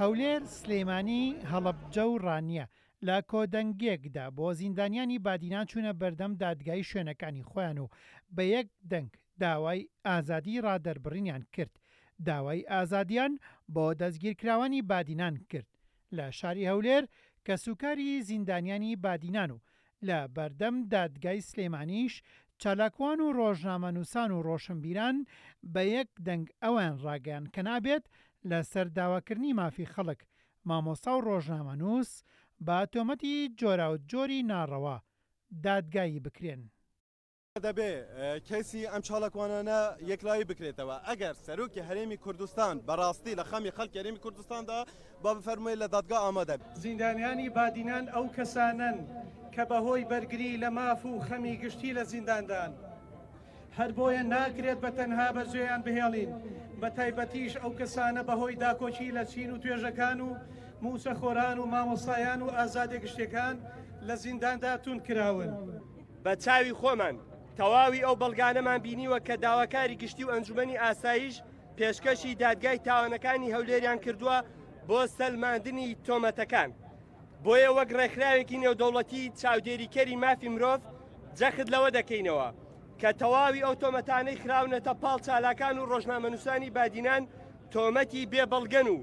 هەولێر سلێمانی هەڵەبجە و ڕانیە لە کۆدەنگێکدا بۆ زیندانیانی بادینان چوونە بەردەم دادگای شوێنەکانی خۆیان و بە یەک دەنگ داوای ئازادی ڕادەربڕینیان کرد. داوای ئازادیان بۆ دەستگیرکراوانی بادینان کرد لە شاری هەولێر کە سوکاری زیندانیانی بادینان و لە بەردەم دادگای سلێمانیش چالاکوان و ڕۆژنامەنووسان و ڕۆشنبیران بە یەک دەنگ ئەوان ڕاگەیان کە نابێت لە سەرداواکردنی مافی خەڵک، مامۆستا و ڕۆژنامەنووس بە تۆمەتی جۆرا و جۆری ناڕەوا دادگایی بکرێن. دەبێ کەسی ئەم چاڵکوانانە یەکلایی بکرێتەوە. ئەگەر سەرۆکی هەرێمی کوردستان بەڕاستی لە خەمی خەڵکی هەرێمی کوردستاندا با بفەرمووی لە دادگا ئامادە. زیندانیانی بادینان ئەو کەسانن کە بەهۆی بەرگری لە ماف و خەمی گشتی لە زینداندان، هەر بۆیە ناکرێت بە تەنها بەجێیان بهێڵین. بە تایبەتیش ئەو کەسانە بەهۆی داکۆچی لە چین و توێژەکان و موچەخۆران و مامۆستایان و ئازادە گشتەکان لە زینداندا تون کراون. بە چاوی خۆمان تەواوی ئەو بەڵگانەمان بینیوە کە داواکاری گشتی و ئەنجومەنی ئاسایش پێشکەشی دادگای تاوانەکانی هەولێریان کردووە بۆ سەلماندنی تۆمەتەکان. بۆیە وەک ڕێکخراوێکی نێودەوڵەتی چاودێریکەری مافی مرۆڤ جەخت لەوە دەکەینەوە کە تەواوی ئەو تۆمەتانەی خراونەتە پاڵ چالاکان و ڕۆژنامەنووسانی بادینان تۆمەتی بێبەڵگەن و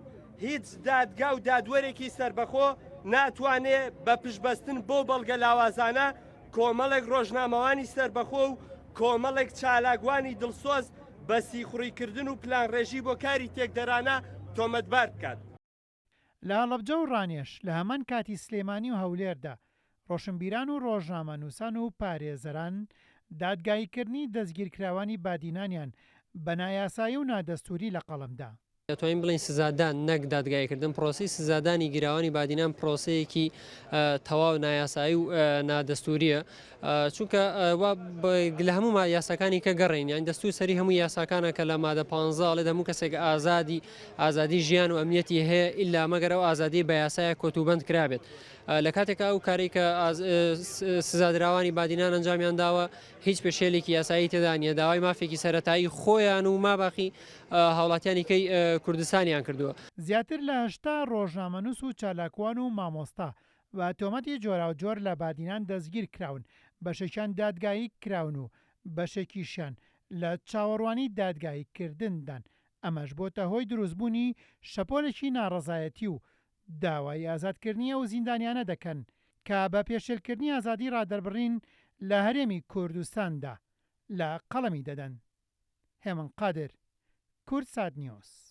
هیچ دادگا و دادوەرێکی سربەخۆ ناتوانێت بە پشتبەستن بۆ بەڵگە لاوازانە کۆمەڵێک ڕۆژنامەوانی سربەخۆ و کۆمەڵێک چالاکوانی دڵسۆز بە سیخوڕیکردن و پلان ڕێژی بۆ کاری تێکدەرانە تۆمەتبار بکات. لە هەڵەبجە و ڕانێش لە هەمان کاتی سلێمانی و هەولێردا ڕۆشنبیران و ڕۆژنامەنووسان و پارێزەران دادگاییکردنی دەستگیرکراوانی بادینانیان بە نایاسایی و نادەستوری لە قەڵەمدا. دەتوانین بڵین سزادان نەک دادگاییکردن پرۆسی سزادانی گیراوانی بادینان پرۆسەیەکی تەواو نایاسایی و نادەستوریە، چونکە لە هەموو یاساکانی کە گەڕین یان دەستور سەری هەموو یاساکانە کە لە مادە 15 لێ هەموو کەسێک ئازادی ژیان و ئەمنیەتی هەیە ئیلا مەگەرەوە ئازادی بە یاسایە کۆتوبەند کرابێت. لە کاتێکا ئەو کاری کە سزادراوانی بادینان ئەنجامیان داوە هیچ پێشێلێکی یاسایی تێدا نیە، داوای مافێکی سەرەتایی خۆیان و ماباقی هاوڵاتیانیکەی کوردستانیان کردووە. زیاتر لە 80 ڕۆژنامەنووس و چالاکوان و مامۆستا و تۆمەتی جۆرا و جۆر لە بادینان دەستگیر کراون، بەشێکیان دادگایی کراون و بەشێکیشیان لە چاوەڕوانی دادگاییکردندان. ئەمەش بۆتە هۆی دروستبوونی شەپۆلێکی ناڕەزایەتی و داوای ئازادکردنی ئەو زیندانیانە دەکەن کە بە پێشێلکردنی ئازادی ڕادەربڕین لە هەرێمی کوردستاندا لە قەڵەمی دەدەن. هێمن قادر، کوردسات نیوز.